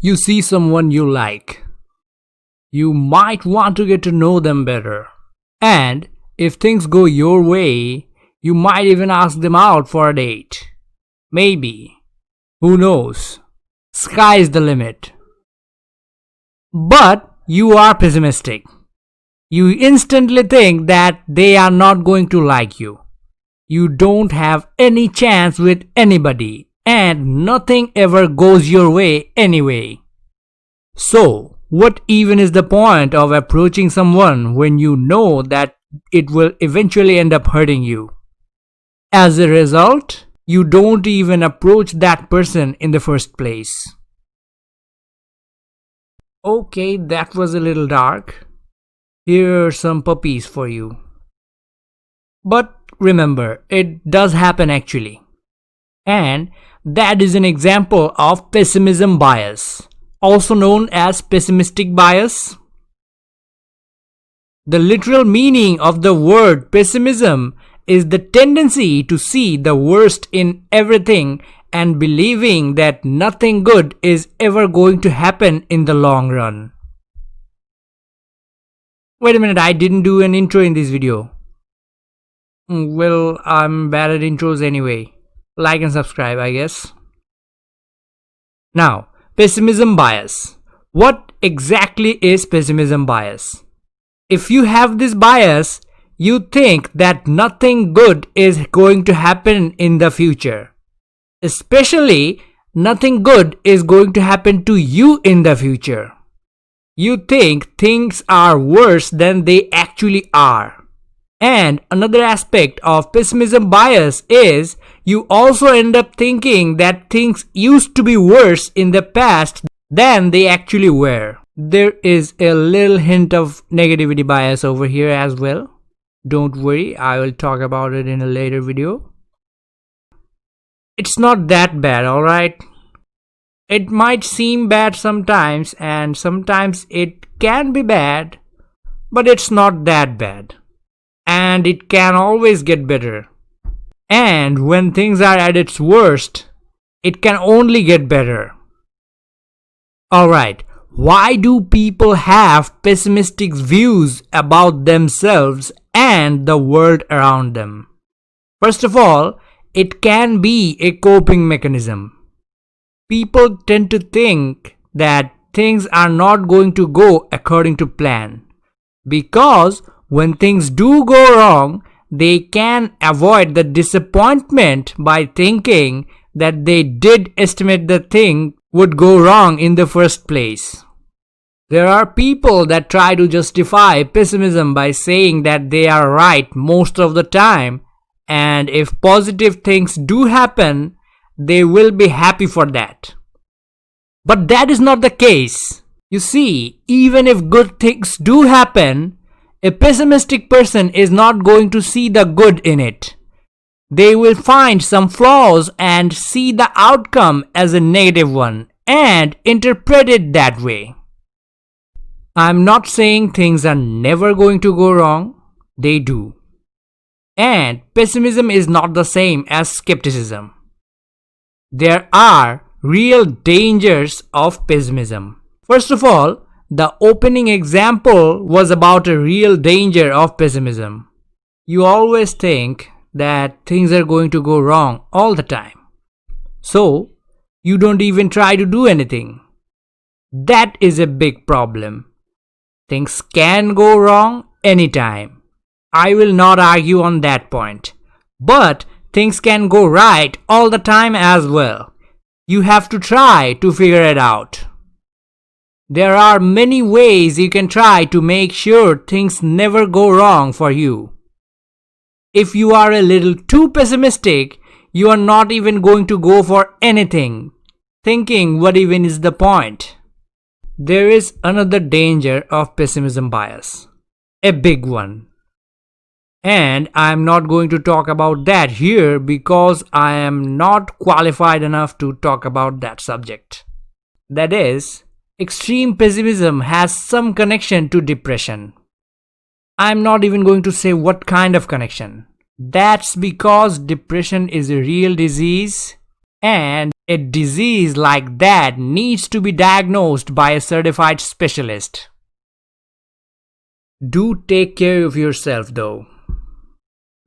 You see someone you like. You might want to get to know them better. And if things go your way, you might even ask them out for a date. Maybe. Who knows? Sky is the limit. But you are pessimistic. You instantly think that they are not going to like you. You don't have any chance with anybody, and nothing ever goes your way anyway. So, what even is the point of approaching someone when you know that it will eventually end up hurting you? As a result, you don't even approach that person in the first place. Okay, that was a little dark. Here are some puppies for you. But remember, it does happen actually. And that is an example of pessimism bias, also known as pessimistic bias. The literal meaning of the word pessimism is the tendency to see the worst in everything and believing that nothing good is ever going to happen in the long run. Wait a minute, I didn't do an intro in this video. Well, I'm bad at intros anyway. Like and subscribe, I guess. Now, pessimism bias. What exactly is pessimism bias? If you have this bias, you think that nothing good is going to happen in the future. Especially, nothing good is going to happen to you in the future. You think things are worse than they actually are. And another aspect of pessimism bias is you also end up thinking that things used to be worse in the past than they actually were. There is a little hint of negativity bias over here as well. Don't worry, I will talk about it in a later video. It's not that bad, alright? It might seem bad sometimes, and sometimes it can be bad, but it's not that bad. And it can always get better. And when things are at its worst, it can only get better. Alright, why do people have pessimistic views about themselves and the world around them? First of all, it can be a coping mechanism. People tend to think that things are not going to go according to plan. Because when things do go wrong, they can avoid the disappointment by thinking that they did estimate the thing would go wrong in the first place. There are people that try to justify pessimism by saying that they are right most of the time, and if positive things do happen, they will be happy for that. But that is not the case. You see, even if good things do happen, a pessimistic person is not going to see the good in it. They will find some flaws and see the outcome as a negative one and interpret it that way. I'm not saying things are never going to go wrong. They do. And pessimism is not the same as skepticism. There are real dangers of pessimism. First of all, the opening example was about a real danger of pessimism. You always think that things are going to go wrong all the time. So, you don't even try to do anything. That is a big problem. Things can go wrong anytime. I will not argue on that point. But things can go right all the time as well. You have to try to figure it out. There are many ways you can try to make sure things never go wrong for you. If you are a little too pessimistic, you are not even going to go for anything, thinking what even is the point. There is another danger of pessimism bias, a big one. And I am not going to talk about that here because I am not qualified enough to talk about that subject. That is, extreme pessimism has some connection to depression. I am not even going to say what kind of connection. That's because depression is a real disease and A disease like that needs to be diagnosed by a certified specialist. Do take care of yourself though.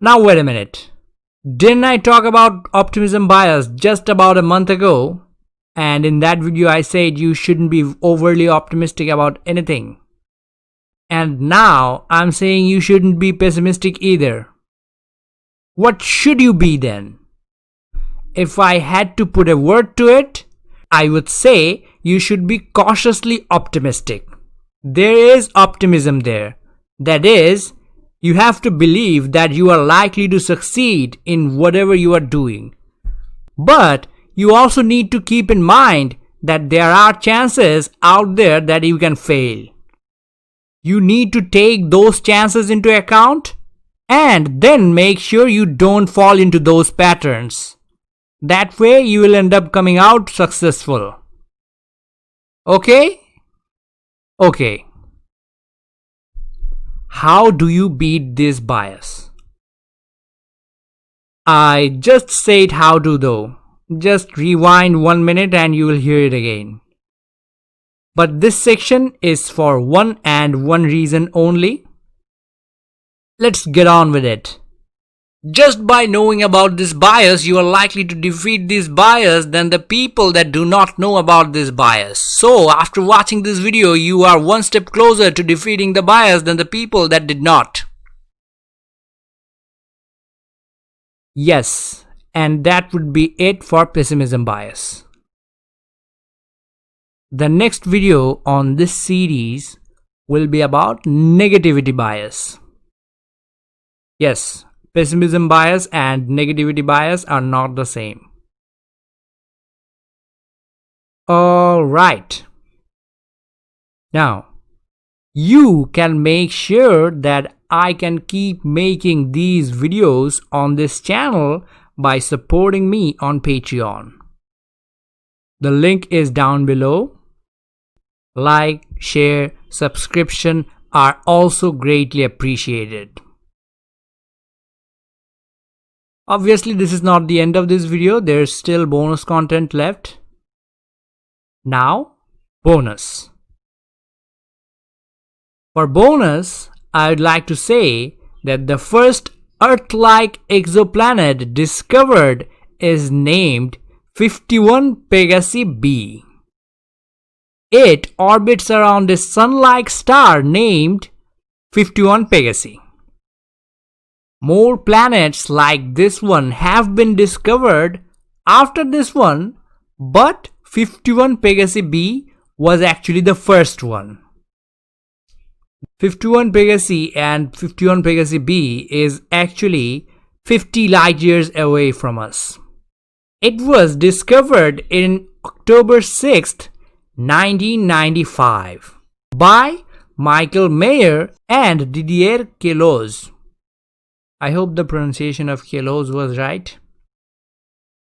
Now wait a minute. Didn't I talk about optimism bias just about a month ago? And in that video I said you shouldn't be overly optimistic about anything. And now I'm saying you shouldn't be pessimistic either. What should you be then? If I had to put a word to it, I would say you should be cautiously optimistic. There is optimism there. That is, you have to believe that you are likely to succeed in whatever you are doing. But you also need to keep in mind that there are chances out there that you can fail. You need to take those chances into account and then make sure you don't fall into those patterns. That way you will end up coming out successful. Okay? Okay. How do you beat this bias? I just said how to though. Just rewind 1 minute and you will hear it again. But this section is for one and one reason only. Let's get on with it. Just by knowing about this bias, you are likely to defeat this bias than the people that do not know about this bias. So, after watching this video, you are one step closer to defeating the bias than the people that did not. Yes, and that would be it for pessimism bias. The next video on this series will be about negativity bias. Yes, pessimism bias and negativity bias are not the same. Alright. Now, you can make sure that I can keep making these videos on this channel by supporting me on Patreon. The link is down below. Like, share, subscription are also greatly appreciated. Obviously, this is not the end of this video. There's still bonus content left. Now, bonus. For bonus, I would like to say that the first Earth-like exoplanet discovered is named 51 Pegasi b. It orbits around a sun-like star named 51 Pegasi. More planets like this one have been discovered after this one, but 51 Pegasi b was actually the first one. 51 Pegasi and 51 Pegasi b is actually 50 light years away from us. It was discovered in October 6th, 1995 by Michael Mayer and Didier Queloz. I hope the pronunciation of Queloz was right.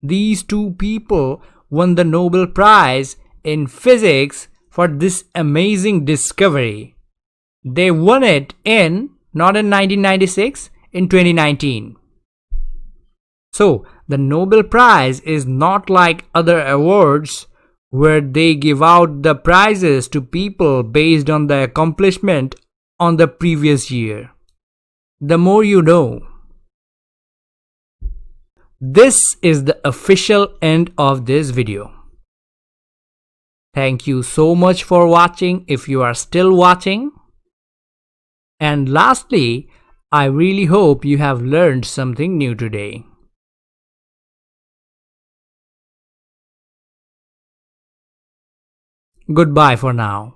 These two people won the Nobel Prize in Physics for this amazing discovery. They won it not in 1996, in 2019. So, the Nobel Prize is not like other awards where they give out the prizes to people based on the accomplishment on the previous year. The more you know. This is the official end of this video. Thank you so much for watching if you are still watching. And lastly, I really hope you have learned something new today. Goodbye for now.